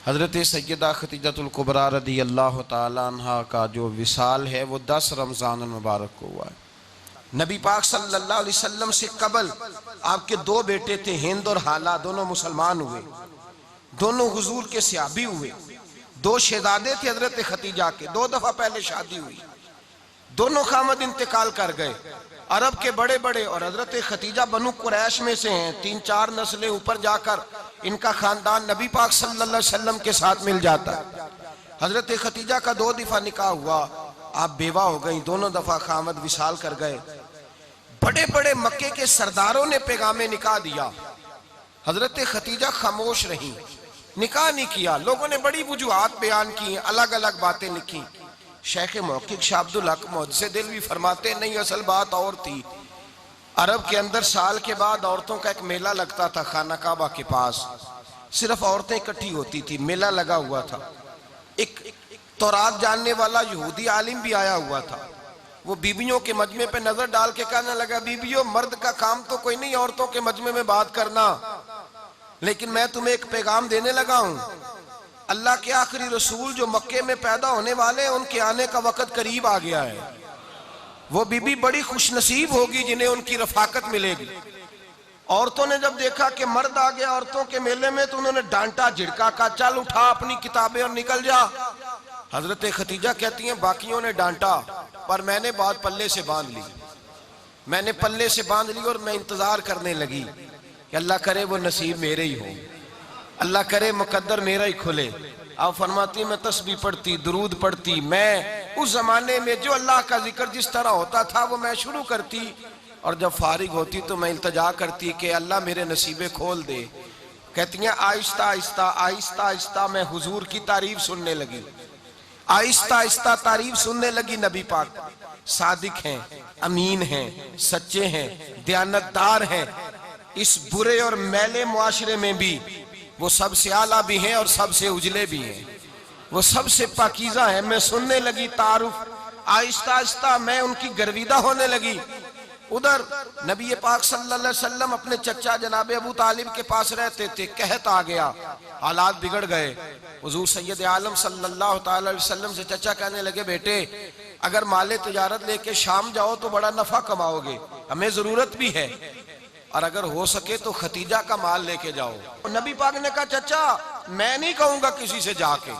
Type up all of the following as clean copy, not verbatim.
हज़रत सैयदा खतीजतुल कुबरा रदी अल्लाह ताला अन्हा का जो विसाल है वो 10 रमज़ान मुबारक को हुआ है। नबी पाक सल्लल्लाहु अलैहि वसल्लम से कबल आपके 2 बेटे थे, हिंद और हाला, दोनों मुसलमान हुए, दोनों हुजूर के सहाबी हुए। 2 शहजादे थे हज़रत खतीजा के, 2 दफ़ा पहले शादी हुई, दोनों खामद इंतकाल कर गए। अरब के बड़े बड़े, और हज़रत खतीजा बनु कुरैश में से हैं, 3-4 नस्लें ऊपर जाकर इनका खानदान नबी पाक सल्लल्लाहु अलैहि वसल्लम के साथ मिल जाता है। हज़रत खतीजा का 2 दफ़ा निकाह हुआ, आप बेवा हो गई, दोनों दफ़ा खामद विसाल कर गए। बड़े बड़े मक्के के सरदारों ने पैगामे निकाह दिया, हज़रत खतीजा खामोश रही, निकाह नहीं किया। लोगों ने बड़ी वजूहात बयान की, अलग अलग बातें लिखी। शेख मुहक्किक शाह अब्दुल हक मुहद्दिस दिलवी फरमाते नहीं, असल बात और थी। अरब के अंदर साल के बाद औरतों का एक मेला लगता था खाना काबा के पास, सिर्फ औरतें इकट्ठी होती थी, मेला लगा हुआ था। एक तौरात जानने वाला यहूदी आलिम भी आया हुआ था। वो बीबियों के मजमे पे नजर डाल के कहने लगा, बीबियों, मर्द का काम तो कोई नहीं औरतों के मजमे में बात करना, लेकिन मैं तुम्हें एक पैगाम देने लगा हूं। अल्लाह के आखिरी रसूल जो मक्के में पैदा होने वाले हैं, उनके आने का वक्त करीब आ गया है। वो बीबी बड़ी खुशनसीब होगी जिन्हें उनकी रफाकत मिलेगी। औरतों ने जब देखा कि मर्द आ गया औरतों के मेले में, तो उन्होंने डांटा, झिड़का, का चल उठा अपनी किताबें और निकल जा। हजरत खतीजा कहती हैं, बाकियों ने डांटा पर मैंने बात पल्ले से बांध ली, मैंने पल्ले से बांध ली और मैं इंतजार करने लगी कि अल्लाह करे वो नसीब मेरे ही हो, अल्लाह करे मुकद्दर मेरा ही खुले। आप फरमाती मैं तस्बीह पढ़ती, दुरूद पढ़ती, मैं उस जमाने में जो अल्लाह का जिक्र जिस तरह होता था वो मैं शुरू करती, और जब फारिग होती तो मैं इल्तजा करती कि अल्लाह मेरे नसीबे खोल दे। कहती हैं आहिस्ता आहिस्ता आहिस्ता आहिस्ता मैं हुजूर की तारीफ सुनने लगी, आहिस्ता आहिस्ता तारीफ सुनने लगी। नबी पाक सादिक हैं, अमीन हैं, सच्चे हैं, दयानतदार हैं। इस बुरे और मैले मुआशरे में भी वो सबसे आला भी हैं और सबसे उजले भी हैं, वो सबसे पाकीज़ा है। मैं सुनने लगी तारुफ, आहिस्ता आहिस्ता मैं उनकी गर्विदा होने लगी। उधर नबी पाक सल्लल्लाहु अलैहि वसल्लम अपने चचा जनाब अबू तालिब के पास रहते थे, कहत आ गया, हालात बिगड़ गए। हुजूर सैयद आलम सल्लल्लाहु अलैहि वसल्लम से चचा कहने लगे, बेटे अगर माले तिजारत लेके शाम जाओ तो बड़ा नफा कमाओगे, हमें जरूरत भी है, और अगर हो सके तो खतीजा का माल लेके जाओ। नबी पाक ने कहा, चचा मैं नहीं कहूंगा किसी से जाके,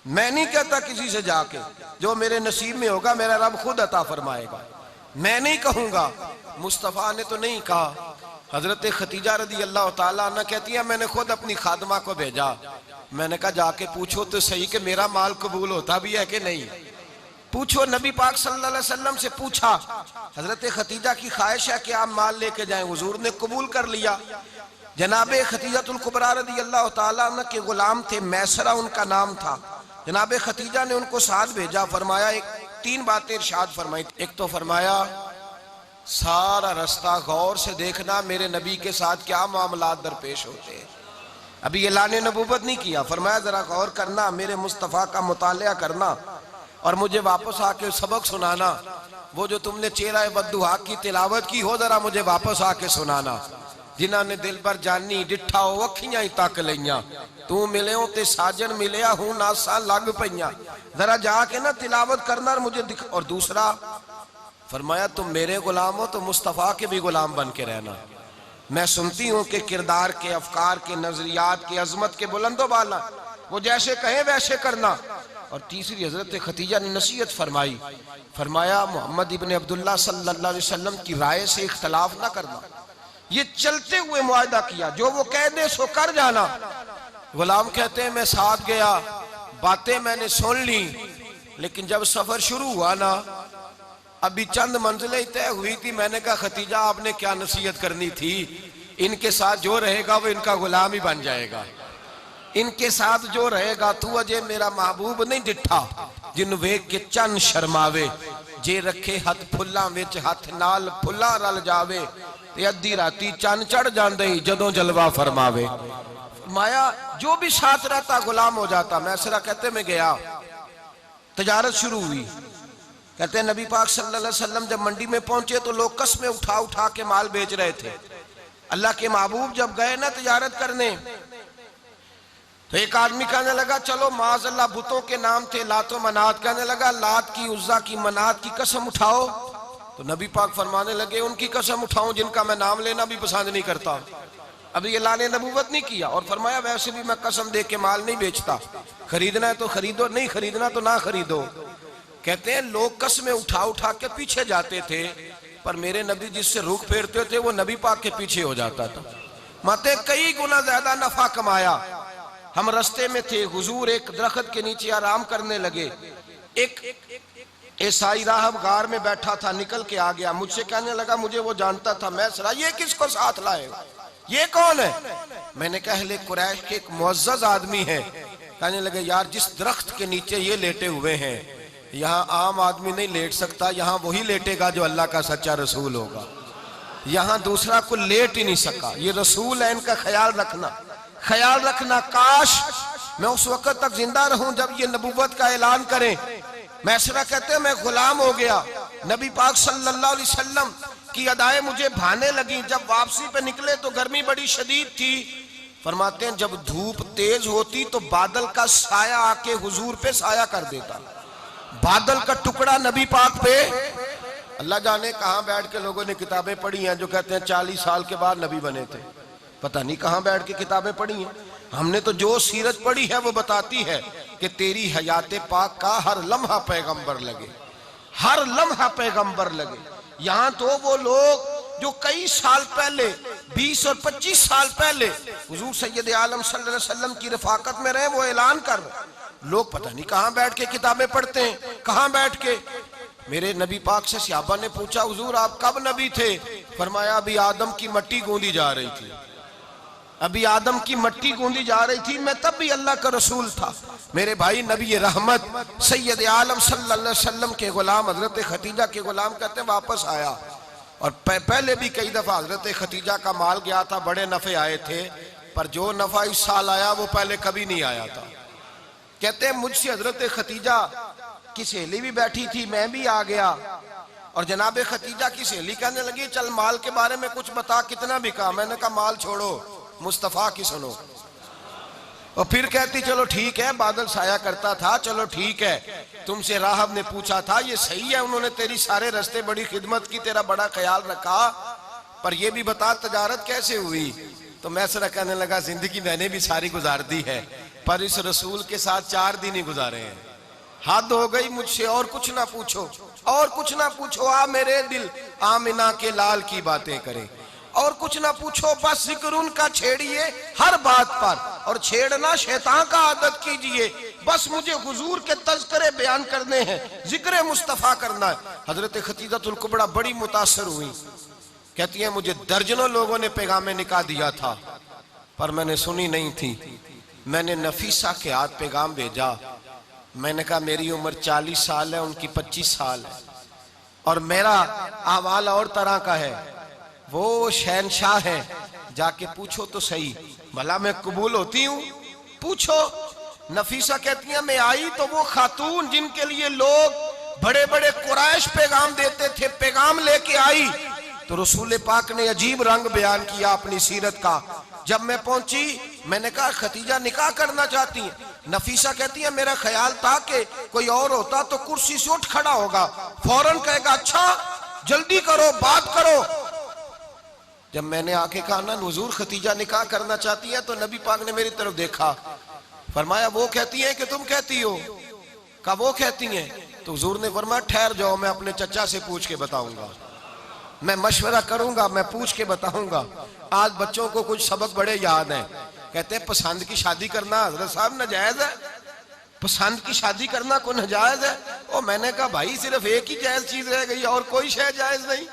मैं नहीं कहता किसी से जाके, जो मेरे नसीब में होगा मेरा रब खुद अता फरमाएगा, मैं नहीं कहूंगा। मुस्तफ़ा ने तो नहीं कहा। हजरत खतीजा रदी अल्लाह ताला अन्हा कहती है, मैंने खुद अपनी खादमा को भेजा, मैंने कहा जाके पूछो तो सही कि मेरा माल कबूल होता भी है कि नहीं, पूछो। नबी पाक सल्लल्लाहु अलैहि वसल्लम से पूछा। हजरत खतीजा की ख्वाहिश है कि आप माल लेके जाएं, हुजूर ने कबूल कर लिया। जनाबे खतीजतुल कुबरा रदी अल्लाह ताला अन्हा के गुलाम थे, मैसरा उनका नाम था। जनाबे खतीजा ने उनको साथ भेजा, फरमाया एक 3 बातें इरशाद फरमाई। एक तो फरमाया सारा रास्ता गौर से देखना मेरे नबी के साथ क्या मामलात दरपेश होते हैं। अभी ऐलान नबूवत नहीं किया, फरमाया जरा गौर करना, मेरे मुस्तफ़ा का मुतालिया करना और मुझे वापस आके सबक सुनाना। वो जो तुमने चेहरा बद्दुहा की तिलावत की हो, जरा मुझे वापस आके सुनाना। जिन्होंने दिल पर जानी डिठा हो अखियां ही तक लिया, तू मिले हो ते साजन मिलिया हूं नासा लग पईया, जरा जाके ना तिलावत करना और मुझे दिख। और दूसरा फरमाया तुम मेरे गुलाम हो तो मुस्तफ़ा के भी गुलाम बन के रहना, मैं सुनती हूँ कि किरदार के, अफकार के, नजरियात के, अजमत के बुलंदो बाला, वो जैसे कहे वैसे करना। और तीसरी हजरत खतीजा ने नसीहत फरमाई, फरमाया मोहम्मद इब्न अब्दुल्ला सल्लल्लाहु अलैहि वसल्लम की राय से इख्तलाफ ना करना। ये चलते हुए मुआहदा किया, जो वो कह दे सो कर जाना। गुलाम कहते हैं मैं साथ गया, बातें मैंने सुन ली, लेकिन जब सफर शुरू हुआ ना, अभी चंद मंजिलें तय हुई थी, मैंने कहा खतीजा आपने क्या नसीहत करनी थी, इनके साथ जो रहेगा वो इनका गुलाम ही बन जाएगा, इनके साथ जो रहेगा। तू अजय मेरा महबूब नहीं डिठा जिन वेख के चन शर्मावे, जे रखे हथ फुल्लां विच हथ नाल फुल्लां रल जावे, ते अद्धी राती चन चढ़ जांदे जदों जलवा फरमावे। माया जो भी साथ रहता गुलाम हो जाता। मैसरा कहते मैं गया, तजारत शुरू हुई। कहते हैं नबी पाक सल्लल्लाहु अलैहि वसल्लम जब मंडी में पहुंचे तो लोग कस्में उठा उठा के माल बेच रहे थे। अल्लाह के महबूब जब गए ना तजारत करने, तो एक आदमी कहने लगा चलो माज़अल्लाह बुतों के नाम थे लात व मनात, कहने लगा लात की, उज़्ज़ा की, मनात की कसम उठाओ। तो नबी पाक फरमाने लगे उनकी कसम उठाऊं जिनका मैं नाम लेना भी पसंद नहीं करता। अभी अल्लाह ने नबूवत नहीं किया और फरमाया वैसे भी मैं कसम दे के माल नहीं बेचता, खरीदना है तो खरीदो, नहीं खरीदना तो ना खरीदो। कहते हैं लोग कसमें उठा उठा के पीछे जाते थे, पर मेरे नबी जिससे रुख फेरते थे वो नबी पाक के पीछे हो जाता था। माते कई गुना ज्यादा नफा कमाया। हम रास्ते में थे, हुजूर एक दरख्त के नीचे आराम करने लगे। एक ईसाई राहब गार में बैठा था, निकल के आ गया, मुझसे कहने लगा मुझे वो जानता था। मैं सरा ये किसको साथ लाए, ये कौन है? मैंने कहा अहले कुरैश के एक मुअज़्ज़ज़ आदमी है। कहने लगे यार जिस दरख्त के नीचे ये लेटे हुए हैं यहाँ आम आदमी नहीं लेट सकता, यहाँ वही लेटेगा जो अल्लाह का सच्चा रसूल होगा, यहाँ दूसरा को लेट ही नहीं सका। ये रसूल है, इनका ख्याल रखना, ख्याल रखना। काश मैं उस वक्त तक जिंदा रहूं जब ये नबूवत का ऐलान करें। मैसरा कहते हैं मैं गुलाम हो गया। नबी पाक सल्लल्लाहु अलैहि वसल्लम की अदाएं मुझे भाने लगी। जब वापसी पे निकले तो गर्मी बड़ी शदीद थी। फरमाते हैं जब धूप तेज होती तो बादल का साया आके हुजूर पे साया कर देता, बादल का टुकड़ा नबी पाक पे। अल्लाह जाने कहां बैठ के लोगों ने किताबें पढ़ी हैं जो कहते हैं 40 साल के बाद नबी बने थे। पता नहीं कहां बैठ के किताबें पढ़ी हैं। हमने तो जो सीरत पढ़ी है वो बताती है कि तेरी हयाते पाक का हर लम्हा पैगंबर लगे, हर लम्हा पैगंबर लगे। यहाँ तो वो लोग जो कई साल पहले 20 और 25 साल पहले हुजूर सैयद आलम सल्लल्लाहु अलैहि वसल्लम की रफाकत में रहे, वो ऐलान कर रहे। लोग पता नहीं कहां बैठ के किताबें पढ़ते हैं, कहां बैठ के। मेरे नबी पाक से सहाबा ने पूछा हुजूर आप कब नबी थे? फरमाया अभी आदम की मट्टी गूंदी जा रही थी, अभी आदम की मट्टी गूंदी जा रही थी, मैं तब भी अल्लाह का रसूल था। मेरे भाई नबी रहमत सैयद आलम सल्लल्लाहु अलैहि वसल्लम के गुलाम हजरत खतीजा के गुलाम कहते हैं वापस आया। और पहले भी कई दफा हजरत खतीजा का माल गया था, बड़े नफे आए थे, पर जो नफा इस साल आया वो पहले कभी नहीं आया था। कहते हैं मुझसे हजरत खतीजा की सहेली भी बैठी थी, मैं भी आ गया। और जनाब खतीजा की सहेली कहने लगी चल माल के बारे में कुछ बता, कितना बिका? मैंने कहा माल छोड़ो, मुस्तफा की सुनो। और फिर कहती चलो ठीक है, बादल साया करता था, चलो ठीक है। तुमसे राहब ने पूछा था ये सही है, उन्होंने तेरी सारे रास्ते बड़ी खिदमत की, तेरा बड़ा ख्याल रखा, पर ये भी बता तजारत कैसे हुई? तो मैं सरा कहने लगा जिंदगी मैंने भी सारी गुजार दी है, पर इस रसूल के साथ 4 दिन ही गुजारे हैं। हद हो गई मुझसे, और कुछ ना पूछो, और कुछ ना पूछो। आ मेरे दिल आमिना के लाल की बातें करें, और कुछ ना पूछो, बस जिक्र उनका छेड़िए हर बात पर, और छेड़ना शैतान का आदत कीजिए। बस मुझे हुजूर के तज़किरे बयान करने हैं, जिक्र मुस्तफ़ा करना है। हजरत खतीजतुल कुबरा बड़ी मुतासर हुई, कहती है मुझे दर्जनों लोगों ने पैगामे निकाल दिया था पर मैंने सुनी नहीं थी। मैंने नफीसा के हाथ पैगाम भेजा। मैंने कहा मेरी उम्र 40 साल है, उनकी 25 साल है, और मेरा अहवाल और तरह का है। वो शहनशाह है, जाके पूछो तो सही, भला मैं कबूल होती हूँ? पूछो। नफीसा कहती है मैं आई तो वो खातून जिनके लिए लोग बड़े बड़े कुरैश पैगाम देते थे, पैगाम लेके आई। तो रसूल पाक ने अजीब रंग बयान किया अपनी सीरत का। जब मैं पहुंची मैंने कहा खतीजा निकाह करना चाहती है। नफीसा कहती है मेरा ख्याल था कि कोई और होता तो कुर्सी से उठ खड़ा होगा, फौरन कहेगा अच्छा जल्दी करो, बात करो। जब मैंने आके कहा ना हुजूर खतीजा निकाह करना चाहती है, तो नबी पाक ने मेरी तरफ देखा, फरमाया वो कहती है कि तुम कहती हो? कहा वो कहती हैं। तो हुजूर ने फरमाया ठहर जाओ, मैं अपने चचा से पूछ के बताऊंगा, मैं मशवरा करूंगा, मैं पूछ के बताऊंगा। आज बच्चों को कुछ सबक बड़े याद हैं। कहते हैं पसंद की शादी करना हजरत साहब नाजायज है, पसंद की शादी करना को नाजायज है। और मैंने कहा भाई सिर्फ एक ही जायज चीज रह गई, और कोई शय जायज नहीं।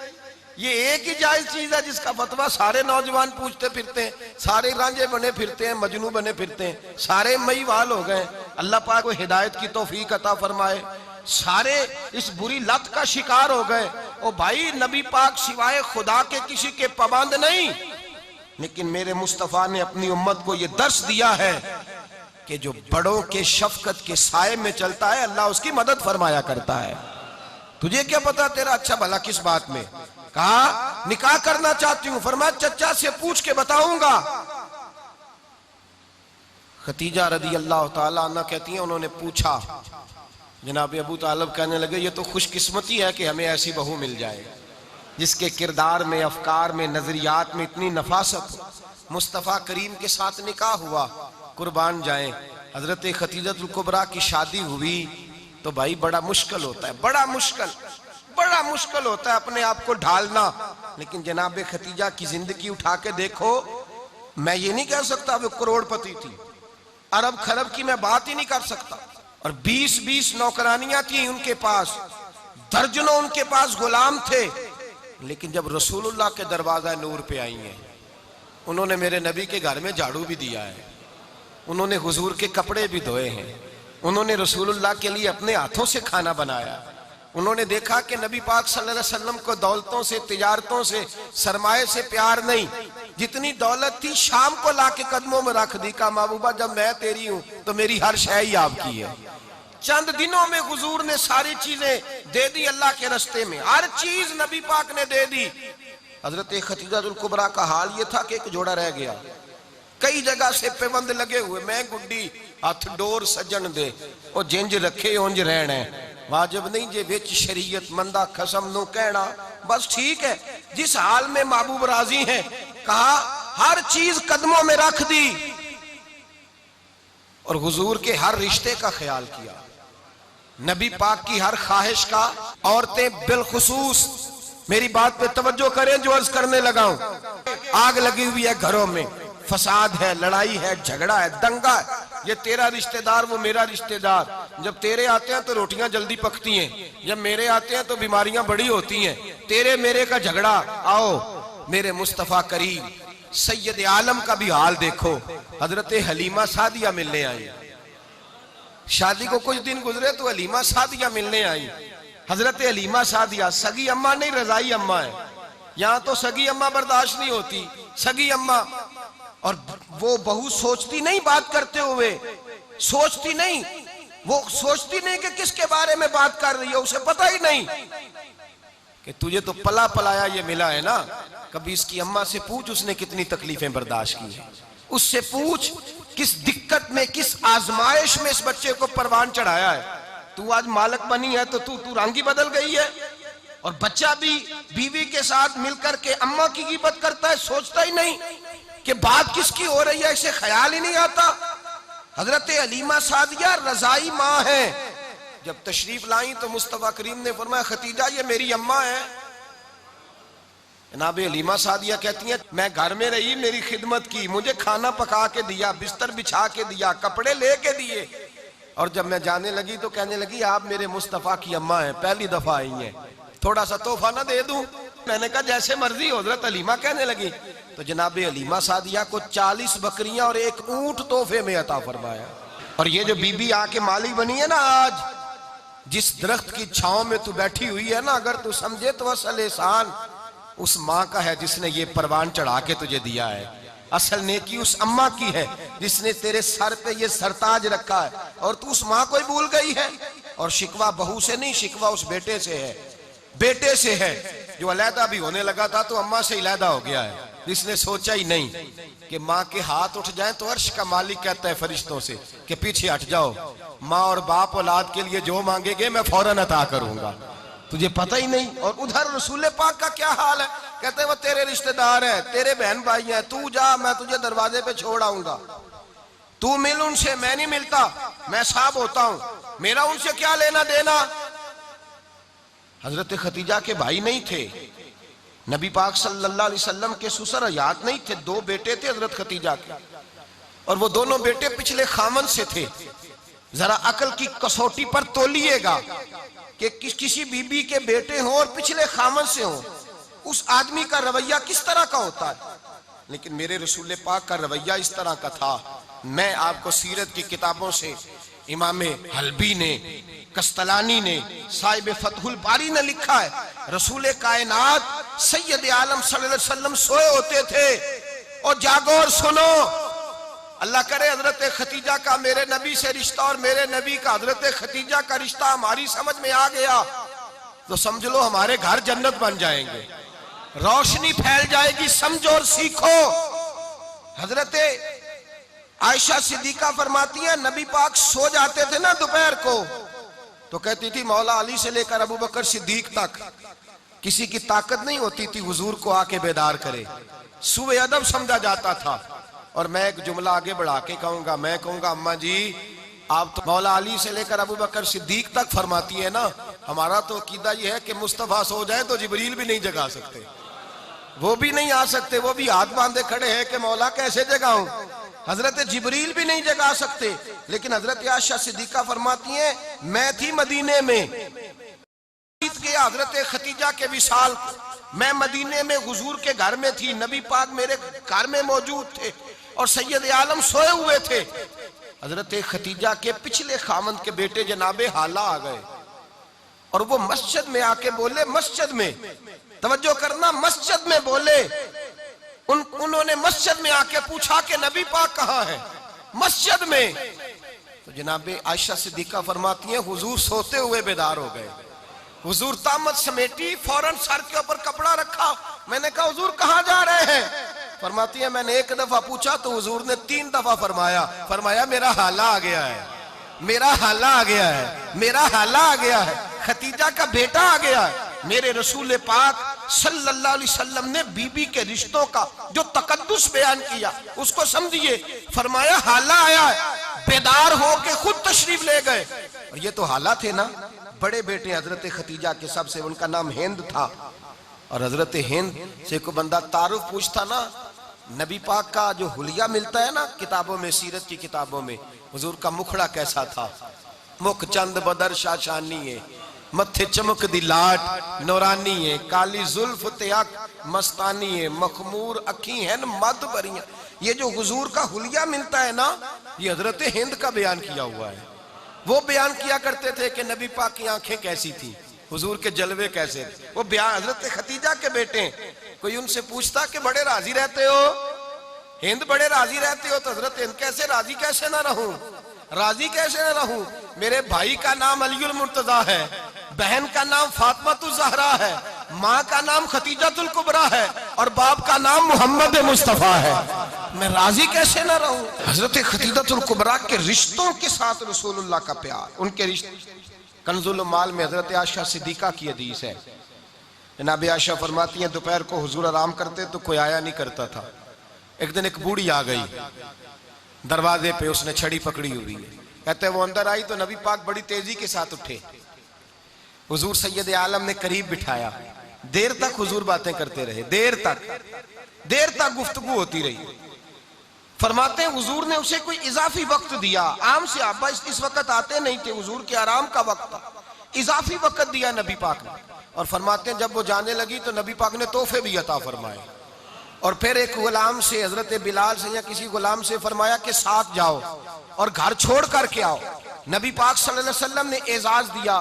ये एक ही जायज चीज है जिसका फतवा सारे नौजवान पूछते फिरते हैं, सारे रांझे बने फिरते हैं, मजनू बने फिरते हैं, सारे मईवाल हो गए। अल्लाह पाक को हिदायत की तौफीक अता फरमाए। सारे इस बुरी लत का शिकार हो गए। ओ भाई नबी पाक सिवाय खुदा के किसी के पाबंद नहीं, लेकिन मेरे मुस्तफा ने अपनी उम्मत को यह दर्श दिया है कि जो बड़ों के शफकत के साए में चलता है अल्लाह उसकी मदद फरमाया करता है। तुझे क्या पता तेरा अच्छा भला किस बात में? कहा निकाह करना चाहती हूं, फरमाया चचा से पूछ के बताऊंगा। खतीजा रदी अल्लाह ताला अन्हा कहती हैं, उन्होंने पूछा, जनाब अबू तालिब कहने लगे ये तो खुशकिस्मती है कि हमें ऐसी बहू मिल जाए जिसके किरदार में, अफकार में, नजरियात में इतनी नफासत हो। मुस्तफ़ा करीम के साथ निकाह हुआ, कुर्बान जाएं। हजरत खतीजतुल कुबरा की शादी हुई तो भाई बड़ा मुश्किल होता है, बड़ा मुश्किल होता है अपने आप को ढालना। लेकिन जनाब खतीजा की जिंदगी उठा के देखो, मैं ये नहीं कह सकता वो करोड़पति थी, अरब खरब की मैं बात ही नहीं कर सकता। और 20-20 नौकरानियां थी उनके पास, दर्जनों उनके पास गुलाम थे। लेकिन जब रसूलुल्लाह के दरवाजा नूर पे आई हैं, उन्होंने मेरे नबी के घर में झाड़ू भी दिया है, उन्होंने हुजूर के कपड़े भी धोए हैं, उन्होंने रसूलुल्लाह के लिए अपने हाथों से खाना बनाया। उन्होंने देखा कि नबी पाक सल्लल्लाहु अलैहि वसल्लम को दौलतों से, तिजारतों से, सरमाए से प्यार नहीं, जितनी दौलत थी शाम को लाके कदमों में रख दी। कहा महबूबा जब मैं तेरी हूं तो मेरी हर शय ही आपकी है। चंद दिनों में हुजूर ने सारी चीजें दे दी अल्लाह के रास्ते में, हर चीज नबी पाक ने दे दी। हजरत खतीजतुल कुबरा का हाल ये था कि एक जोड़ा रह गया, कई जगह से पेबंद लगे हुए, मैं गुड्डी हथ डोर सजन दे और जिंज रखे उंज रहना है, वाजिब नहीं जे विच शरीयत मंदा खसम नु कहना। बस ठीक है, जिस हाल में महबूब राजी हैं, कहा हर चीज कदमों में रख दी और हुजूर के हर रिश्ते का ख्याल किया, नबी पाक की हर ख्वाहिश का। औरतें बिलखुसूस, मेरी बात पे तवज्जो करें जो अर्ज करने लगा हूं। आग लगी हुई है घरों में, फसाद है, लड़ाई है, झगड़ा है, दंगा है, ये तेरा रिश्तेदार वो मेरा रिश्तेदार। जब तेरे आते हैं तो रोटियां जल्दी पकती हैं, जब मेरे आते हैं तो बीमारियां बड़ी होती हैं, तेरे मेरे का झगड़ा। आओ मेरे मुस्तफ़ा करीम सैयद आलम का भी हाल देखो। हजरत हलीमा सादिया मिलने आई, शादी को कुछ दिन गुजरे तो हलीमा सादिया मिलने आई। हजरत हलीमा सादिया सगी अम्मा नहीं, रजाई अम्मा है। यहाँ तो सगी अम्मा बर्दाश्त नहीं होती, सगी अम्मा। और वो बहू सोचती नहीं, बात करते हुए सोचती नहीं, वो सोचती नहीं कि किसके बारे में बात कर रही है, उसे पता ही नहीं कि तुझे तो पला पलाया ये मिला है ना। कभी इसकी अम्मा से पूछ उसने कितनी तकलीफें बर्दाश्त की है, उससे पूछ किस दिक्कत में, किस आजमाइश में इस बच्चे को परवान चढ़ाया है। तू आज मालक बनी है तो तू रंग ही बदल गई है। और बच्चा भी बीवी के साथ मिलकर के अम्मा की गिबत करता है, सोचता ही नहीं कि बात किसकी हो रही है, इसे ख्याल ही नहीं आता। हजरत हलीमा सादिया रजाई माँ है। जब तशरीफ लाई तो मुस्तफा करीम ने फरमाया खतीजा ये मेरी अम्मा है। जनाब हलीमा सादिया कहती हैं मैं घर में रही, मेरी खिदमत की, मुझे खाना पका के दिया, बिस्तर बिछा के दिया, कपड़े लेके दिए, और जब मैं जाने लगी तो कहने लगी आप मेरे मुस्तफा की अम्मा हैं, पहली दफा आई हैं, थोड़ा सा तोहफा ना दे दूं। मैंने कहा जैसे मर्जी हो। हजरत हलीमा कहने लगी तो जनाब हलीमा सादिया को 40 बकरियां और एक ऊंट तोहफे में अता फरमाया। और ये जो बीबी आके मालिक बनी है ना, आज जिस दरख्त की छांव में तू बैठी हुई है ना, अगर तू समझे तो असल एहसान उस माँ का है जिसने ये परवान चढ़ा के तुझे दिया है। असल नेकी उस अम्मा की है जिसने तेरे सर पे ये सरताज रखा है, और तू उस माँ को ही भूल गई है। और शिकवा बहू से नहीं, शिकवा उस बेटे से है, बेटे से है जो अलहदा भी होने लगा था तो अम्मा से अलहदा हो गया है, जिसने सोचा ही नहीं कि माँ के हाथ उठ जाएं तो अर्श का मालिक कहता है फरिश्तों से कि पीछे हट जाओ, माँ और बाप औलाद के लिए जो मांगेंगे मैं फौरन अता करूंगा, तुझे पता ही नहीं। और उधर रसूल पाक का क्या हाल है, कहते हैं वो तेरे रिश्तेदार हैं, तेरे बहन भाई हैं, तू जा मैं तुझे दरवाजे पे छोड़ आऊंगा, तू मिल उनसे, मैं नहीं मिलता, मैं साहब होता हूं, मेरा उनसे क्या लेना देना। हजरत खतीजा के भाई नहीं थे, नबी पाक सल्लल्लाहु अलैहि वसल्लम के ससुर हयात नहीं थे, 2 बेटे थे हजरत खतीजा के, और वो दोनों बेटे पिछले खामन से थे। जरा अकल की कसौटी पर तोलिएगा कि किसी बीबी के बेटे हों और पिछले खामन से हों, उस आदमी का रवैया किस तरह का होता है। लेकिन मेरे रसूल पाक का रवैया इस तरह का था। मैं आपको सीरत की किताबों से, इमाम हल्बी ने, कस्तलानी ने, साहिब फतहुल बारी ने लिखा है, रसूल कायनात सैयद आलम सल्लल्लाहु अलैहि वसल्लम सोए होते थे और जागो और सुनो, अल्लाह करे हजरत खतीजा का मेरे नबी से रिश्ता और मेरे नबी का हजरत खतीजा का रिश्ता हमारी समझ में आ गया तो समझ लो हमारे घर जन्नत बन जाएंगे, रोशनी फैल जाएगी। समझो और सीखो। हजरत आयशा सिद्दीका फरमाती है नबी पाक सो जाते थे ना दोपहर को तो कहती थी मौला अली से लेकर अबू बकर सिद्दीक तक किसी की ताकत नहीं होती थी हुजूर को आके बेदार करे, सुबह अदब समझा जाता था। और मैं एक जुमला आगे बढ़ा के कहूंगा, मैं कहूंगा अम्मा जी आप तो मौला अली से लेकर अबू बकर सिद्दीक तक फरमाती है ना, हमारा तो अकीदा यह है कि मुस्तफा सो जाए तो जिब्रील भी नहीं जगा सकते, वो भी नहीं आ सकते, वो भी हाथ बांधे खड़े हैं कि मौला कैसे जगाऊं। हजरत जिब्रील भी नहीं जगा सकते। लेकिन हजरत आयशा सिद्दीका फरमाती हैं मैं थी मदीने में गया हजरत खतीजा के विसाल, मैं मदीने में हुजूर के घर में थी, नबी पाक मेरे घर में मौजूद थे और सैयद आलम सोए हुए थे। हजरत खतीजा के पिछले खामंद के बेटे जनाबे हाला आ गए और वो मस्जिद में आके बोले, मस्जिद में तवज्जो करना, मस्जिद में बोले, उन्होंने मस्जिद में आके पूछा कि नबी पाक कहाँ है, मस्जिद में। तो जनाबे आयशा सिद्दीका फरमाती हैं हुजूर सोते हुए बेदार हो गए। हुजूर तामत समेटी, फौरन सर के ऊपर कपड़ा रखा। मैंने कहा हुजूर कहाँ जा रहे हैं? फरमाती है मैंने एक दफा पूछा तो हुजूर ने 3 दफा फरमाया मेरा हाला आ गया है, मेरा हाला आ गया है, मेरा हाला आ गया है, खतीजा का बेटा आ गया है। मेरे रसूल पाक सल्लल्लाहु अलैहि वसल्लम ने बीबी के रिश्तों का जो तकद्दुस बयान किया उसको समझिए। फरमाया हाला आया है, बेदार होके खुद तशरीफ ले गए। और ये तो हाला थे ना, बड़े बेटे हजरत खतीजा के, सबसे उनका नाम हिंद था। और हजरत हिंद से कोई बंदा तारुफ पूछता ना, नबी पाक का जो हुलिया मिलता है ना किताबों में, सीरत की किताबों में, हुजूर का मुखड़ा कैसा था, मुख चंद बदर शाशानी है, मत्थे चमक दी लाट नौरानी है, काली जुल्फ ते अख मस्तानी है, मखमूर अखी है मद भरियां। ये जो हुजूर का हुलिया मिलता है ना, ये हजरत हिंद का बयान किया हुआ है। वो बयान किया करते थे कि नबी पाक की आंखें कैसी थी, हुजूर के जलवे कैसे थे। वो बयान हजरत खतीजा के बेटे, कोई उनसे पूछता कि बड़े राजी रहते हो, हिंद बड़े राजी रहते हो, तो हजरत हिंद कैसे राजी कैसे ना रहूं, राजी कैसे ना रहूं। मेरे भाई का नाम अलीउल मुर्तजा है, बहन का नाम फातिमातुज ज़हरा है, माँ का नाम खतीजातुल कुबरा है और बाप का नाम मोहम्मद मुस्तफा है, मैं राजी कैसे ना रहूं। हजरत खतीजातुल कुबरा के रिश्तों के साथ रसूलुल्लाह का प्यार, उनके रिश्ते। कंजुल माल में हजरत आयशा सिद्दीका की हदीस है, जनाब आयशा फरमाती हैं दोपहर को हुजूर आराम करते तो कोई आया नहीं करता था। एक दिन एक बूढ़ी आ गई दरवाजे पे, उसने छड़ी पकड़ी हुई है। कहते वो अंदर आई तो नबी पाक बड़ी तेजी के साथ उठे, हुजूर सैयद आलम ने करीब बिठाया, देर तक हुजूर बातें करते रहे, देर तक गुफ्तगू होती रही। फरमाते हैं हुजूर ने उसे कोई इजाफी वक्त दिया, आम से आबा इस वक्त आते नहीं थे, हुजूर के आराम का वक्त था, इजाफी वक्त दिया नबी पाक ने। और फरमाते हैं जब वो जाने लगी तो नबी पाक ने तोहफे भी अता फरमाए। और फिर एक गुलाम से, हजरत बिलाल से या किसी गुलाम से फरमाया कि साथ जाओ और घर छोड़ करके आओ। नबी पाक सल्लल्लाहु अलैहि वसल्लम ने एजाज दिया।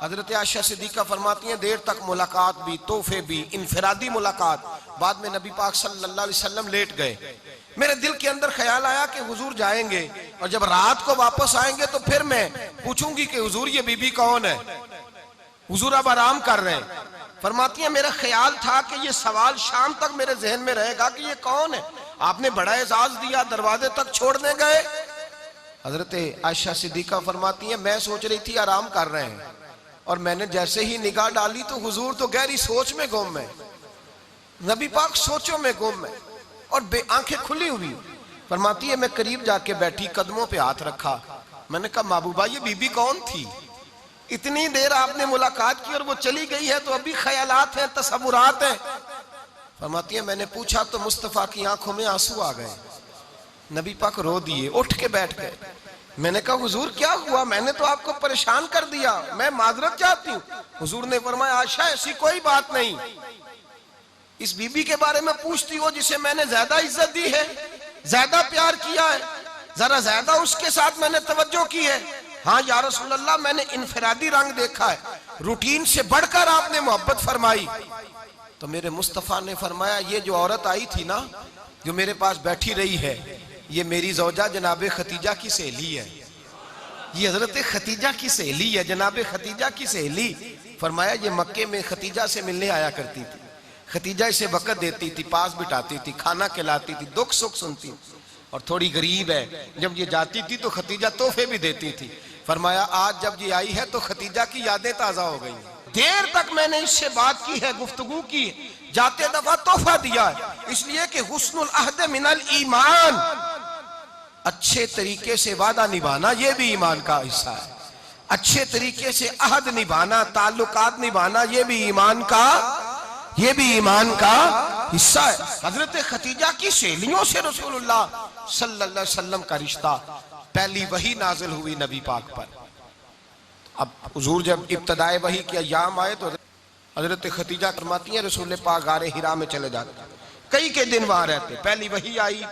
हजरत आयशा सिद्दीका फरमाती हैं देर तक मुलाकात भी, तोहफे भी, इनफरादी मुलाकात। बाद में नबी पाक सल्लल्लाहु अलैहि वसल्लम लेट गए। मेरे दिल के अंदर ख्याल आया कि हुजूर जाएंगे और जब रात को वापस आएंगे तो फिर मैं पूछूंगी कि हुजूर ये बीबी कौन है, हुजूर अब आराम कर रहे हैं। फरमाती है मेरा ख्याल था कि ये सवाल शाम तक मेरे जहन में रहेगा कि ये कौन है, आपने बड़ा एजाज दिया, दरवाजे तक छोड़ने गए। हजरत आयशा सिद्दीका फरमाती है मैं सोच रही थी आराम कर रहे हैं और मैंने जैसे ही निगाह डाली तो हुजूर तो गहरी सोच में गुम है, नबी पाक सोचों में गुम है और आंखें खुली हुई। फरमाती है मैं करीब जाके बैठी, कदमों पे हाथ रखा, मैंने कहा महबूबा ये बीबी कौन थी, इतनी देर आपने मुलाकात की और वो चली गई है तो अभी ख्यालात हैं, तसव्वुरात हैं। फरमाती है मैंने पूछा तो मुस्तफा की आंखों में आंसू आ गए, नबी पाक रो दिए, उठ के बैठ गए। मैंने कहा हुजूर क्या हुआ, मैंने तो आपको परेशान कर दिया, मैं माजरत चाहती हूँ। हुजूर ने फरमाया आयशा ऐसी कोई बात नहीं, इस बीबी के बारे में पूछती हो जिसे मैंने ज्यादा इज्जत दी है, ज्यादा प्यार किया है, जरा ज्यादा उसके साथ मैंने तवज्जो की है। हाँ या रसूल अल्लाह मैंने इनफरादी रंग देखा है, रूटीन से बढ़कर आपने मोहब्बत फरमाई। तो मेरे मुस्तफा ने फरमाया ये जो औरत आई थी ना, जो मेरे पास बैठी रही है, ये मेरी जौजा जनाब खतीजा की सहेली है, ये हजरत खतीजा की सहेली है, जनाब खतीजा की सहेली। फरमाया ये मक्के में खतीजा से मिलने आया करती थी, खतीजा इसे वक़्त देती थी, पास बिठाती थी, खाना खिलाती थी, दुख सुख सुनती। और थोड़ी गरीब है। जब ये जाती थी तो खतीजा तोहफे भी देती थी। फरमाया आज जब ये आई है तो खतीजा की यादें ताजा हो गई। देर तक मैंने इससे बात की है, गुफ्तगू की, जाते दफा तोहफा दिया है, इसलिए कि हुस्नुल अहद मिनल ईमान, अच्छे तरीके से वादा निभाना ये भी ईमान का हिस्सा है। अच्छे तरीके से अहद निभाना, ताल्लुकात निभाना ये भी ईमान का हिस्सा है। हजरत खतीजा की सहेलियों से रसूलुल्लाह सल्लल्लाहु अलैहि वसल्लम का रिश्ता, पहली वही नाजिल हुई नबी पाक पर। अब हुजूर जब इब्तदाए वही के अय्याम आए तो हजरत खतीजा फरमाती हैं रसूल पाक गारे हिरा में चले जाते, कई के दिन वहां रहते। पहली वही आई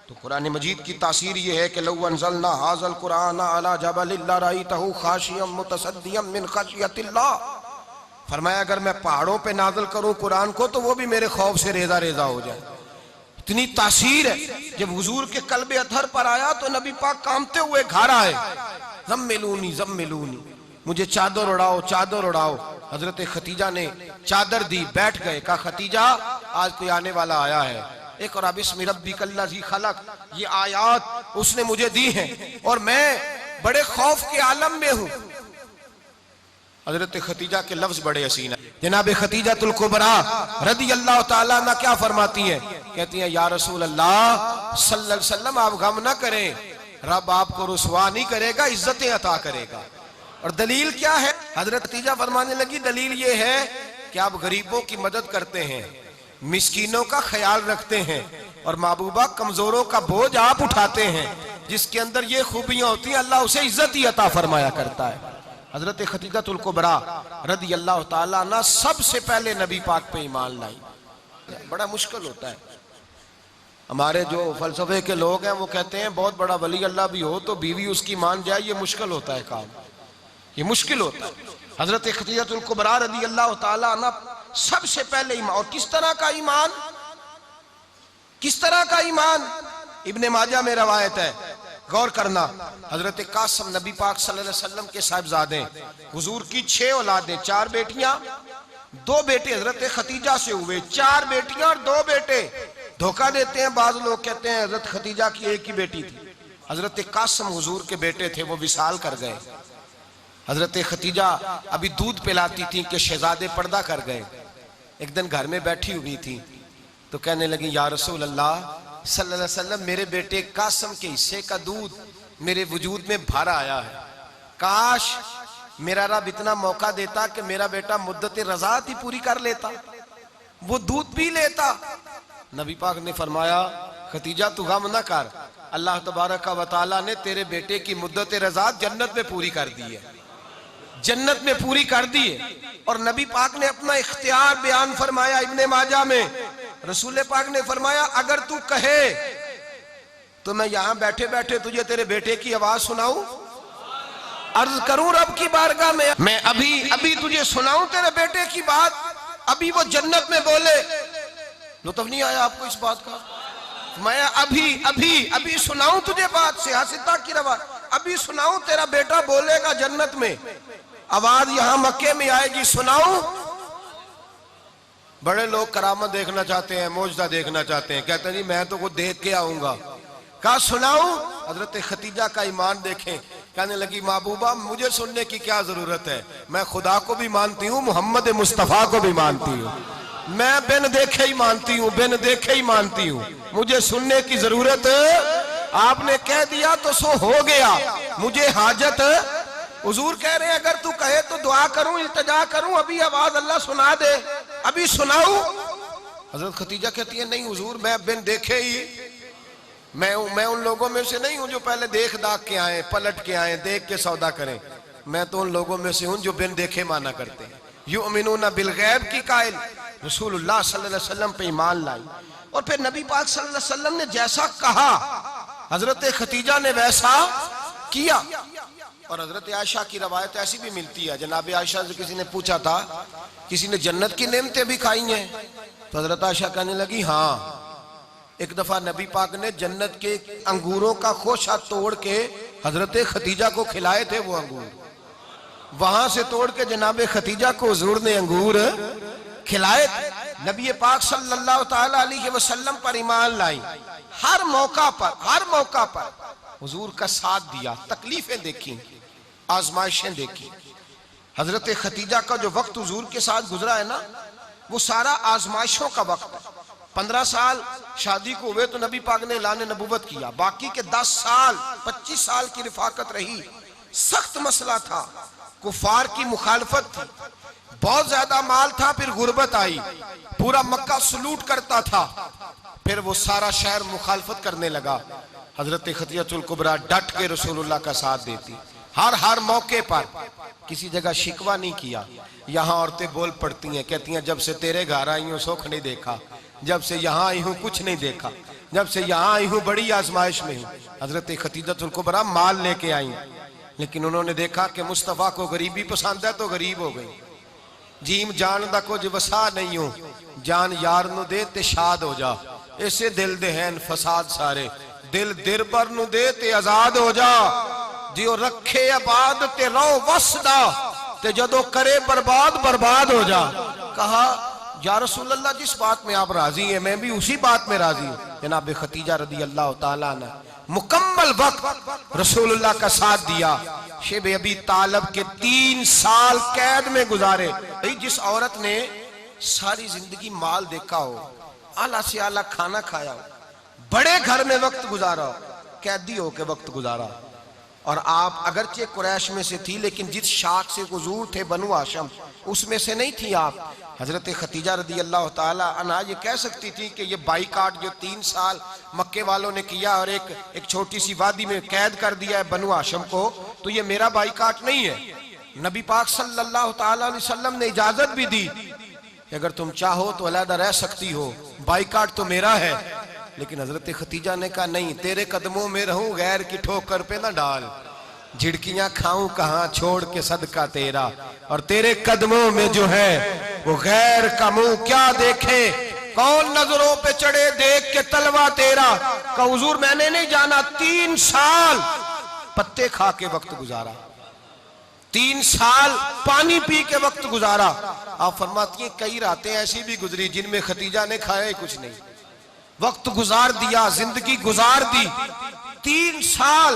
तो कुरान मजीद की तासीर ये है कि लौ अनज़लना हाज़ल कुरान अला जबलिन लरअयतहु खाशियम मुतसद्दियम मिन खशियतिल्लाह, फरमाया अगर मैं पहाड़ों पे नाज़िल करूं कुरान को तो वो भी मेरे खौफ से रेजा रेजा हो जाए। इतनी तासीर है। जब हुजूर के कल्बे अतहर पर आया तो नबी पाक कांपते हुए घर आए, ज़म्मिलूनी ज़म्मिलूनी, मुझे चादर उड़ाओ चादर उड़ाओ। हजरत खतीजा ने चादर दी, बैठ गए। कहा खतीजा आज कोई आने वाला आया है, इक़रा बिस्मि रब्बिकल्लज़ी खलक़, ये आयात उसने मुझे दी हैं और मैं बड़े खौफ के आलम में हूं। हजरत खतीजा के लफ्ज बड़े हसीन है। जनाब खतीजातुल कुबरा रदियल्लाहु ताला अन्हा क्या फरमाती हैं, कहती हैं या रसूल अल्लाह सल्लल्लाहु अलैहि वसल्लम आप गम ना करें, रब आपको रुसवा नहीं करेगा, इज्जतें अता करेगा। और दलील क्या है? हजरत खतीजा फरमाने लगी दलील ये है कि आप गरीबों की मदद करते हैं, मिस्कीनों का ख्याल रखते हैं और महबूबा कमजोरों का बोझ आप उठाते हैं। जिसके अंदर ये खूबियां होती हैं अल्लाह उसे इज्जत ही अता फरमाया करता है। हजरत खतीजातुल कुबरा रदियल्लाहु ताला अन्हा सबसे पहले नबी पाक पे ईमान लाई। बड़ा मुश्किल होता है। हमारे जो फलसफे के लोग हैं वो कहते हैं बहुत बड़ा वली अल्लाह भी हो तो बीवी उसकी मान जाए, ये मुश्किल होता है काम, ये मुश्किल होता है। हजरत खतीजातुल कुबरा रदियल्लाहु ताला अन्हा सबसे पहले ईमान, और किस तरह का ईमान, किस तरह का ईमान? इब्ने माजा में रवायत है, गौर करना। हजरत कासिम नबी पाक सल्लल्लाहु अलैहि वसल्लम के साहिबजादे, हुजूर की 6 औलादें, 4 बेटियां 2 बेटे हजरत खतीजा से हुए, 4 बेटियां और 2 बेटे। धोखा देते हैं बाज लोग, कहते हैं हजरत खतीजा की एक ही बेटी थी। हजरत कासिम हुजूर के बेटे थे, वो विसाल कर गए। हजरत खतीजा अभी दूध पिलाती थी कि शहजादे पर्दा कर गए। एक दिन घर में बैठी हुई थी तो कहने लगी या रसूल अल्लाह सल्लल्लाहु अलैहि वसल्लम मेरे बेटे कासिम के हिस्से का दूध मेरे वजूद में भर आया है, काश मेरा रब इतना मौका देता कि मेरा बेटा मुद्दत रज़ात ही पूरी कर लेता, वो दूध पी लेता। नबी पाक ने फरमाया खतीजा तू गम ना कर, अल्लाह तबारक व तआला ने तेरे बेटे की मुद्दत रज़ात जन्नत में पूरी कर दी है, जन्नत में पूरी कर दी है। और नबी पाक ने अपना इख्तियार बयान फरमाया इब्ने माजा में, रसूल पाक ने फरमाया अगर तू कहे तो मैं यहां बैठे बैठे तुझे तेरे बेटे की आवाज सुनाऊं, अर्ज करूं रब की बारगाह में, मैं अभी तुझे सुनाऊं तेरे बेटे की बात, अभी वो जन्नत में बोले। लुत्फ नहीं आया आपको इस बात का? मैं अभी सुनाऊं तुझे बात, सियासता की रवा, अभी सुनाऊं तेरा बेटा बोलेगा जन्नत में, आवाज यहां मक्के में आएगी, सुनाऊं। बड़े लोग करामत देखना चाहते हैं, मौजदा देखना चाहते हैं, कहते हैं जी मैं तो वो देख के आऊंगा। कहा सुनाऊं? हजरत खतीजा का ईमान देखें, कहने लगी महबूबा मुझे सुनने की क्या जरूरत है, मैं खुदा को भी मानती हूँ, मोहम्मद मुस्तफा को भी मानती हूँ, मैं बिन देखे ही मानती हूँ, बिन देखे ही मानती हूँ, मुझे सुनने की जरूरत आपने कह दिया तो सो हो गया, मुझे हाजत। हुजूर कह रहे हैं अगर तू कहे तो दुआ करूं, इल्तिजा करूं, अभी आवाज अल्लाह सुना दे, अभी सुनाऊं। हजरत खतीजा कहती है नहीं हुजूर मैं बिन देखे ही, मैं उन लोगों में से नहीं हूं जो पहले देख दाख के आए, पलट के आए, देख के सौदा करें, मैं तो उन लोगों में से हूं जो बिन देखे माना करते हैं। युमिनूना बिल गैब की कायल रसूलुल्लाह सल्लल्लाहु अलैहि वसल्लम पे ईमान लाई। और फिर नबी पाक सल्लल्लाहु अलैहि वसल्लम ने जैसा कहा हजरत खतीजा ने वैसा किया। और हजरत आयशा की रवायत ऐसी भी मिलती है, जनाब आयशा से किसी ने पूछा था किसी ने जन्नत की नेमतें भी खाई हैं, तो हजरत आयशा कहने लगी हाँ, एक दफा नबी पाक ने जन्नत के अंगूरों का खोशा तोड़ के हजरत खतीजा को खिलाए थे, वो अंगूर वहां से तोड़ के जनाब खतीजा को हुजूर ने अंगूर खिलाए थे। नबी पाक सल्लल्लाहु ताला अलैहि वसल्लम पर ईमान लाई, हर मौका पर हुजूर का साथ दिया, तकलीफें देखी, आजमाइशें देखी। हजरत खतीजा का जो वक्त हुजूर के साथ गुजरा है ना, वो सारा आजमाइशों का वक्त है। 15 साल शादी को हुए तो नबी पाक ने ऐलान नबूवत किया, बाकी के 10 साल 25 साल की रिफाकत रही। सख्त मसला था, कुफार की मुखालफत थी, बहुत ज्यादा माल था, फिर गुर्बत आई, पूरा मक्का सलूट करता था, फिर वो सारा शहर मुखालफत करने लगा। हजरत खतीजतुल कुबरा डट के रसूलुल्लाह का साथ देती, हर मौके पर, किसी जगह शिकवा नहीं किया। यहाँ औरतें बोल पड़ती हैं, कहती हैं जब से तेरे घर आई हूँ सुख नहीं देखा, जब से यहाँ आई हूँ कुछ नहीं देखा, जब से यहाँ आई हूँ बड़ी आजमाइश में हूँ। हजरत खतीजतुल कुबरा माल लेके आई, लेकिन उन्होंने देखा कि मुस्तफ़ा को गरीबी पसंद है तो गरीब हो गई। जीम जान दा कुछ वसा नहीं हो, जान यार नु दे ते शाद हो जा, ऐसे दिल दे हैं फसाद सारे, दिल दिरबर नु दे ते आजाद हो जा, जियो रखे आबाद ते रहो वसदा, ते जदों करे बर्बाद हो जा। कहा या रसूल अल्लाह, जिस बात में आप राजी हैं मैं भी उसी बात में राजी हूँ। जनाब खतीजा रदी अल्लाह ताला ने मुकम्मल वक्त रसूलुल्लाह का साथ दिया। शेब अबी तालब के 3 साल कैद में गुजारे। जिस औरत ने सारी जिंदगी माल देखा हो, आला से आला खाना खाया हो, बड़े घर में वक्त गुजारा हो, कैदी हो के वक्त गुजारा। और आप अगरचे कुरैश में से थी, लेकिन जिस शाख से हुजूर थे बनु हाशम, उसमें से नहीं थी आप। हजरत खतीजा रदी अल्लाह ताला अन्हा ये कह सकती थी कि ये बाइकाट जो 3 साल मक्के वालों ने किया और एक छोटी सी वादी में कैद कर दिया है बनु हाशम को, तो ये मेरा बाइकाट नहीं है। नबी पाक सल्लल्लाहु ताला अलैहि वसल्लम ने इजाजत भी दी कि अगर तुम चाहो तो अलहदा रह सकती हो, बाइकाट तो मेरा है। लेकिन हजरत खतीजा ने कहा नहीं, तेरे कदमों में रहूं, गैर की ठोकर पे ना डाल, झिड़कियां खाऊं कहां छोड़ के सदका तेरा, और तेरे कदमों में जो है वो गैर का मुंह क्या देखे, कौन नजरों पे चढ़े देख के तलवा तेरा। का हुजूर मैंने नहीं जाना, 3 साल पत्ते खा के वक्त गुजारा, 3 साल पानी पी के वक्त गुजारा। आप फरमाती हैं कई रातें ऐसी भी गुजरी जिनमें खतीजा ने खाया ही कुछ नहीं, वक्त गुजार दिया, जिंदगी गुजार दी। 3 साल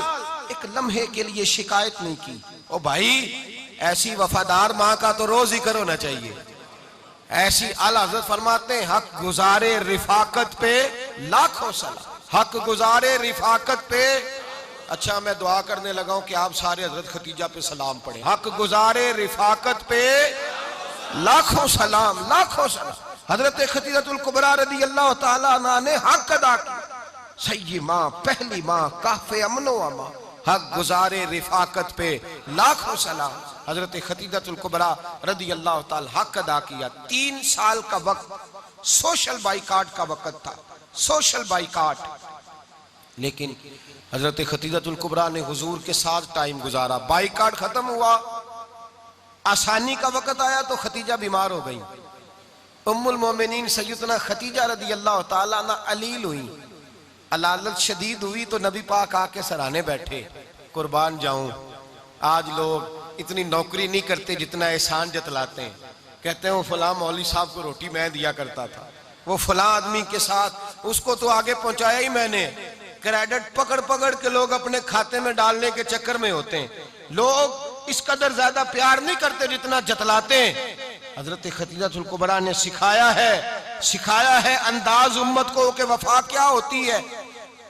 एक लम्हे के लिए शिकायत नहीं की। ओ भाई, ऐसी वफादार माँ का तो रोज जिक्र होना चाहिए। ऐसी आला हज़रत फरमाते हैं हक गुजारे रिफाकत पे लाखों सलाम, हक गुजारे रिफाकत पे। अच्छा, मैं दुआ करने लगा हूं कि आप सारे हजरत खतीजा पे सलाम पढ़ें। हक गुजारे रिफाकत पे लाखों सलाम, लाखों सलाम। हजरत खतीजतुल कुबरा रदी अल्लाह ताला अन्हा ने हक अदा किया। सही माँ, पहली माँ, काफे अमनो अमा, हक गुजारे रिफाकत पे लाखों सलाम। हजरत खतीजतुल कुबरा रदी अल्लाह ताला हक अदा किया। 3 साल का वक्त सोशल बाइकाट का वक्त था, सोशल बाइकाट। लेकिन हजरत खतीजतुल कुबरा ने हुजूर के साथ टाइम गुजारा। बाइकाट खत्म हुआ, आसानी का वक्त आया तो खतीजा बीमार हो गई। उम्मुल मोमिनीन सैयदना खतीजा रदी अल्लाह ताला अन्हा अलील हुई, अलालत शदीद हुई तो नबी पाक आके सराहने बैठे। कुर्बान जाऊं, आज लोग इतनी नौकरी नहीं करते जितना एहसान जतलाते हैं। कहते हैं वो फलां मौलवी साहब को रोटी मैं दिया करता था, वो फलां आदमी के साथ उसको तो आगे पहुंचाया ही मैंने। क्रेडिट पकड़ पकड़ के लोग अपने खाते में डालने के चक्कर में होते हैं। लोग इस कदर ज्यादा प्यार नहीं करते जितना जतलाते हैं। हजरत खतीजतुल कुबरा ने सिखाया है अंदाज उम्मत को कि वफा क्या होती है।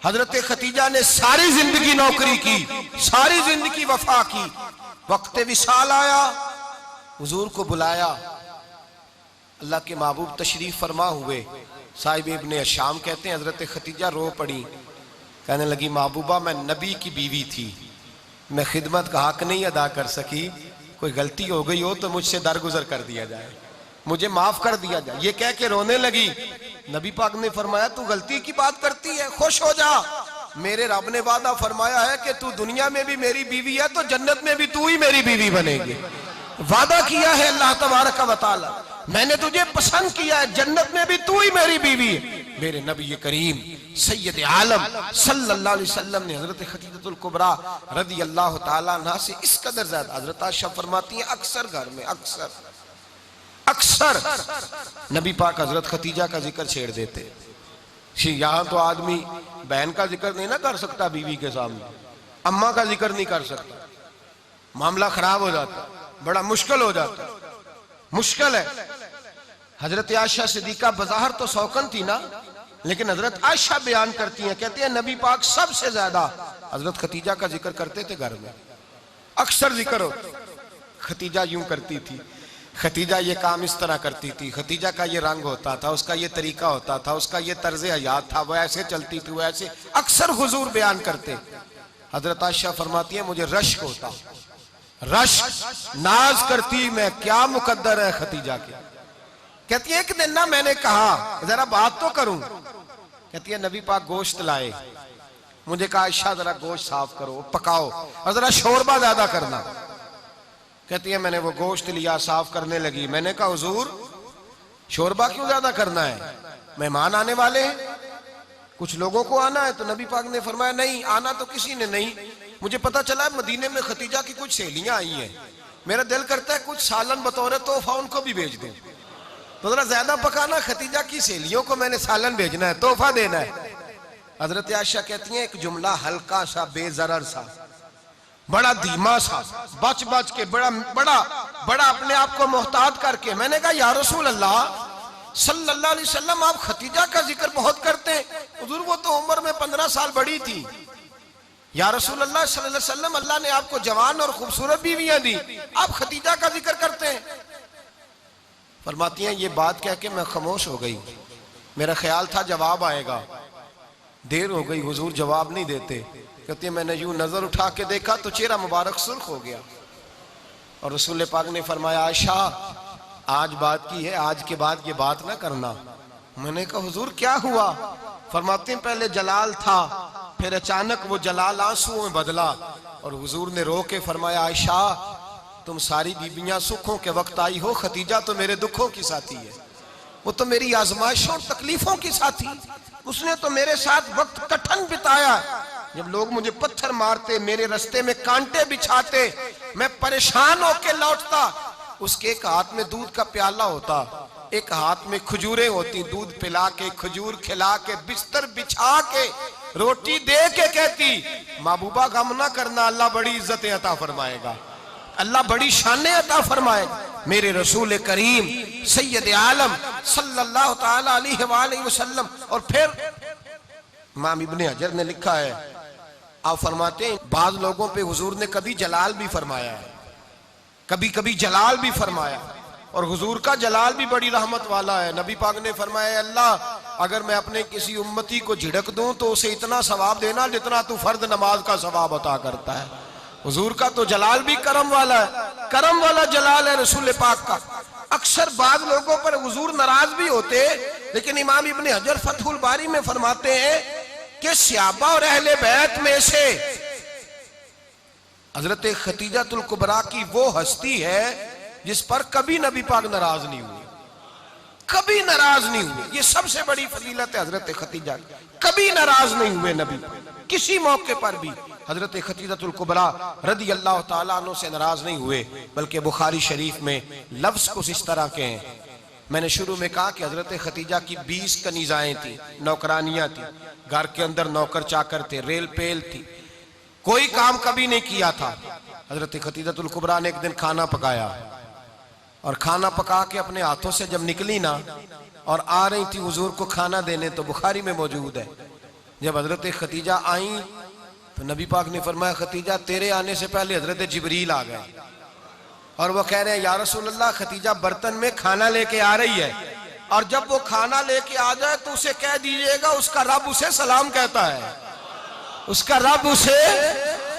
हजरत खतीजा ने सारी जिंदगी नौकरी की, सारी जिंदगी वफा की। वक्त विसाल आया, हुजूर को बुलाया, अल्लाह के महबूब तशरीफ फरमा हुए। साहिब इब्ने शाम कहते हैं हजरत खतीजा रो पड़ी, कहने लगी महबूबा मैं नबी की बीवी थी, मैं खिदमत का हक नहीं अदा कर सकी, कोई गलती हो गई हो तो मुझसे दरगुजर कर दिया जाए, मुझे माफ कर दिया जाए। ये कह के रोने लगी। नबी पाक ने फरमाया तू गलती की बात करती है, खुश हो जा, मेरे रब ने वादा फरमाया है कि तू दुनिया में भी मेरी बीवी है तो जन्नत में भी तू ही मेरी बीवी बनेगी। वादा किया है अल्लाह तबारक व तआला, मैंने तुझे पसंद किया है, जन्नत में भी तू ही मेरी बीवी है। मेरे नबी करीम सैयद आलम सल्लल्लाहु अलैहि वसल्लम ने हजरत खतीजतुल कुबरा रदी अल्लाह ताला अन्हा से इस कदर ज्यादा, हजरत आयशा फरमाती है अक्सर घर में, अक्सर अक्सर नबी पाक हजरत खतीजा का जिक्र छेड़ देते। यहाँ तो आदमी बहन का जिक्र नहीं ना कर सकता, बीवी के सामने अम्मा का जिक्र नहीं कर सकता, मामला खराब हो जाता, बड़ा मुश्किल हो जाता, मुश्किल है। हजरत आयशा सिद्दीका बज़ाहिर तो सौकन थी ना, लेकिन हजरत आयशा बयान करती हैं, कहती है नबी पाक सबसे ज्यादा हजरत खतीजा का जिक्र करते थे घर में, अक्सर जिक्र हो। खतीजा यूं करती थी, खतीजा ये काम इस तरह करती थी, खतीजा का ये रंग होता था, उसका ये तरीका होता था, उसका ये तर्ज हयात था, वो ऐसे चलती थी, वो ऐसे, अक्सर हुजूर बयान करते। हजरत आयशा फरमाती है मुझे रश्क होता, रश्क, नाज करती मैं, क्या मुकद्दर है खतीजा के। कहती है एक दिन ना मैंने कहा जरा बात तो करूं, कहती है नबी पाक गोश्त लाए, मुझे कहा आयशा जरा गोश्त साफ करो, पकाओ और जरा शोरबा ज्यादा करना। कहती है मैंने वो गोश्त लिया, साफ करने लगी, मैंने कहा हुजूर शोरबा क्यों ज्यादा करना है, मेहमान आने वाले हैं, कुछ लोगों को आना है। तो नबी पाक ने फरमाया नहीं, आना तो किसी ने नहीं, मुझे पता चला है मदीने में खतीजा की कुछ सहेलियां आई हैं, मेरा दिल करता है कुछ सालन बतौर तोहफा उनको भी भेज दूं, तो जरा ज्यादा पकाना, खतीजा की सहेलियों को मैंने सालन भेजना है, तोहफा देना है। हजरत आयशा कहती हैं एक जुमला हल्का सा, बेजरर सा, बड़ा धीमा सा, बच बच के, बड़ा बड़ा बड़ा अपने आप को मोहतात करके, मैंने कहा या रसूल अल्लाह सल्लल्लाहु अलैहि वसल्लम आप खतीजा का जिक्र बहुत करते हैं, हुजूर वो तो उम्र में 15 साल बड़ी थी। या रसूल अल्लाह सल्लल्लाहु अलैहि वसल्लम अल्लाह ने आपको जवान और खूबसूरत बीवियां दी, आप खतीजा का जिक्र करते हैं। फरमाती हैं ये बात कह के मैं खामोश हो गई, मेरा ख्याल था जवाब आएगा, देर हो गई, हुजूर जवाब नहीं देते। कहती है मैंने यूं नजर उठा के देखा तो चेहरा मुबारक सुर्ख हो गया, और रसूल पाक ने फरमाया आयशा आज बात की है, आज के बाद ये बात ना करना। मैंने कहा हुजूर क्या हुआ? फरमाते हैं पहले जलाल था, फिर अचानक वो जलाल आंसुओं में बदला, और हुजूर ने रो के फरमाया आयशा तुम सारी बीबियां सुखों के वक्त आई हो, खतीजा तो मेरे दुखों की साथी है, वो तो मेरी आजमाइशों और तकलीफों की साथी, उसने तो मेरे साथ वक्त कठिन बिताया, जब लोग मुझे पत्थर मारते, मेरे रास्ते में कांटे बिछाते, मैं परेशान होके लौटता, उसके एक हाथ में दूध का प्याला होता, एक हाथ में खजूरें होती, दूध पिला के, खजूर खिला के, बिस्तर बिछा के, रोटी दे के कहती महबूबा गम ना करना, अल्लाह बड़ी इज्जतें अता फरमाएगा, अल्लाह बड़ी शानें अता फरमाएगा। मेरे रसूल करीम सैयद आलम सल्लल्लाहु ताला अलैहि वसल्लम। और फिर इमाम इब्ने हजर ने लिखा है, आप फरमाते हैं बाज लोगों पे हुजूर ने कभी जलाल भी फरमाया है, कभी कभी जलाल भी फरमाया, और हुजूर का जलाल भी बड़ी रहमत वाला है। नबी पाक ने फरमाया अल्लाह अगर मैं अपने किसी उम्मती को झिड़क दूं तो उसे इतना सवाब देना जितना तू फर्द नमाज का सवाब अता करता है। हुजूर का तो जलाल भी करम वाला है, करम वाला जलाल है रसूल पाक का। अक्सर बाद लोगों पर हुजूर नाराज भी होते, लेकिन इमाम इब्ने हजर फतहुल बारी में फरमाते हैं कि सहाबा और अहले बैत में से हजरत खतीजातुल कुबरा की वो हस्ती है जिस पर कभी नबी पाक नाराज नहीं हुए, कभी नाराज नहीं हुए। ये सबसे बड़ी फजीलत है हजरत खतीजा, कभी नाराज नहीं हुए नबी, किसी मौके पर भी हजरत खतीजातुल कुबरा रदी अल्लाह ताला अन्हु से नाराज नहीं हुए। बल्कि बुखारी शरीफ में लफ्ज कुछ इस तरह के हैं, मैंने शुरू में कहा कि हजरत खतीजा की 20 कनीजाएं थी, नौकरानियां थी, घर के अंदर नौकर चाकर थे, रेल पेल थी, कोई काम कभी नहीं किया था। हजरत खतीजातुल कुबरा ने एक दिन खाना पकाया, और खाना पका के अपने हाथों से जब निकली ना और आ रही थी हुजूर को खाना देने, तो बुखारी में मौजूद है जब हजरत खतीजा आई तो नबी पाक ने फरमाया खतीजा तेरे आने से पहले हजरत जिब्रील आ गए, और वो कह रहे हैं या रसूल अल्लाह खतीजा बर्तन में खाना लेके आ रही है, और जब वो खाना लेके आ जाए तो उसे कह दीजिएगा उसका रब उसे सलाम कहता है, उसका रब उसे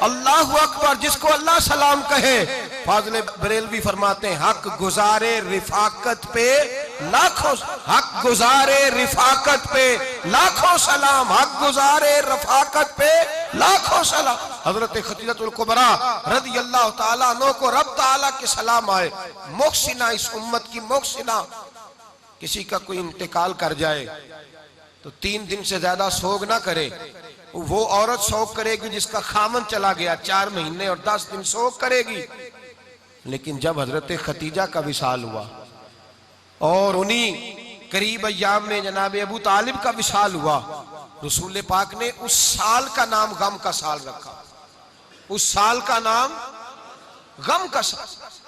अल्लाहु अकबर, जिसको अल्लाह सलाम कहे। फाज़िल बरेलवी फरमाते हैं हक गुजारे रिफाकत पे लाखों, हक गुजारे रिफाकत पे लाखों सलाम, हक गुजारे रफाकत पे लाखों सलाम। हजरत खतीजातुल कुबरा रज़ी अल्लाह ताला अन्हा को रब ताला के सलाम आए। मोहसिना, इस उम्मत की मोहसिना, किसी का कोई इंतकाल कर जाए तो 3 दिन से ज्यादा सोग ना करे, वो औरत शौक करेगी जिसका खामन चला गया, 4 महीने और 10 दिन शौक करेगी। लेकिन जब हजरत खतीजा का विसाल हुआ, और उन्हीं करीब अय्याम में जनाब अबू तालिब का विशाल हुआ। रसूल पाक ने उस साल का नाम गम का साल रखा, उस साल का नाम गम का साल।